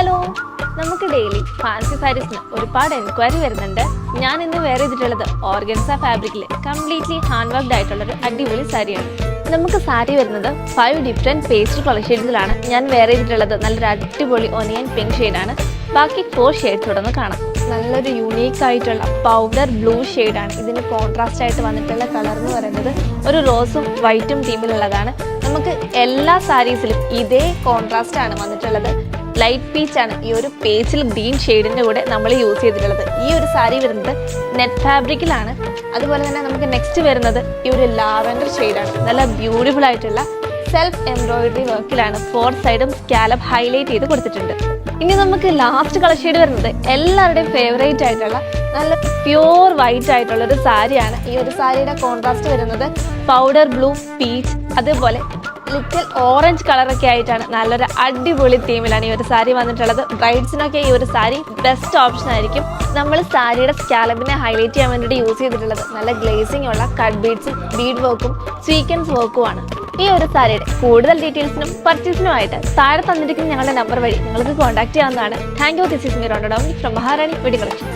Hello, നമുക്ക് daily fancy സാരീസിന് ഒരുപാട് enquiry വരുന്നുണ്ട്. ഞാൻ ഇന്ന് വെയർ ചെയ്തിട്ടുള്ളത് ഓർഗൻസ ഫാബ്രിക്കിൽ കംപ്ലീറ്റ്ലി ഹാൻഡ് വർക്ക്ഡ് ആയിട്ടുള്ളൊരു അടിപൊളി സാരിയാണ്. നമുക്ക് സാരി വരുന്നത് 5 ഡിഫറെൻറ്റ് പേസ്റ്റൽ കളർ ഷെയ്ഡ്സിലാണ് ഞാൻ വെയർ ചെയ്തിട്ടുള്ളത്. നല്ലൊരു അടിപൊളി ഒനിയൻ പിങ്ക് ഷെയ്ഡാണ്. ബാക്കി 4 ഷെയ്ഡ്സ് തുടർന്ന് കാണാം. നല്ലൊരു യൂണീക്ക് ആയിട്ടുള്ള പൗഡർ ബ്ലൂ ഷെയ്ഡാണ്. ഇതിന് കോൺട്രാസ്റ്റ് ആയിട്ട് വന്നിട്ടുള്ള കളർ എന്ന് പറയുന്നത് ഒരു റോസും വൈറ്റും തീമിലുള്ളതാണ്. നമുക്ക് എല്ലാ സാരീസിലും ഇതേ കോൺട്രാസ്റ്റ് ആണ് വന്നിട്ടുള്ളത്. ലൈറ്റ് പീച്ച് ആണ് ഈ ഒരു പേച്ചിൽ ഗ്രീൻ ഷെയ്ഡിൻ്റെ കൂടെ നമ്മൾ യൂസ് ചെയ്തിട്ടുള്ളത്. ഈ ഒരു സാരി വരുന്നത് നെറ്റ് ഫാബ്രിക്കിലാണ്. അതുപോലെ തന്നെ നമുക്ക് നെക്സ്റ്റ് വരുന്നത് ഈ ഒരു ലാവൻഡർ ഷെയ്ഡാണ്. നല്ല ബ്യൂട്ടിഫുൾ ആയിട്ടുള്ള സെൽഫ് എംബ്രോയിഡറി വർക്കിലാണ് 4 സൈഡും സ്കാലപ്പ് ഹൈലൈറ്റ് ചെയ്ത് കൊടുത്തിട്ടുണ്ട്. ഇനി നമുക്ക് ലാസ്റ്റ് കളർ ഷെയ്ഡ് വരുന്നത് എല്ലാവരുടെയും ഫേവറേറ്റ് ആയിട്ടുള്ള നല്ല പ്യൂർ വൈറ്റ് ആയിട്ടുള്ള ഒരു സാരിയാണ്. ഈ ഒരു സാരിയുടെ കോൺട്രാസ്റ്റ് വരുന്നത് പൗഡർ ബ്ലൂ, പീച്ച്, അതുപോലെ ലിറ്റിൽ ഓറഞ്ച് കളറൊക്കെ ആയിട്ടാണ്. നല്ലൊരു അടിപൊളി തീമിലാണ് ഈ ഒരു സാരി വന്നിട്ടുള്ളത്. ബ്രൈഡ്സിനൊക്കെ ഈ ഒരു സാരി ബെസ്റ്റ് ഓപ്ഷൻ ആയിരിക്കും. നമ്മൾ സാരിയുടെ സ്കാലപ്പിനെ ഹൈലൈറ്റ് ചെയ്യാൻ വേണ്ടിയിട്ട് യൂസ് ചെയ്തിട്ടുള്ളത് നല്ല ഗ്ലേസിംഗ് ഉള്ള കട്ട് ബീഡ്സും ബീഡ് വർക്കും സ്വീക്വൻസ് വർക്കുമാണ്. ഈ ഒരു സാരിയുടെ കൂടുതൽ ഡീറ്റെയിൽസിനും പർച്ചേസിനുമായിട്ട് താഴെ തന്നിരിക്കുന്ന ഞങ്ങളുടെ നമ്പർ വഴി നിങ്ങൾക്ക് കോൺടാക്ട് ചെയ്യാവുന്നതാണ്. Thank you. This is me Rhonda Dominic from Maharani wedding collections.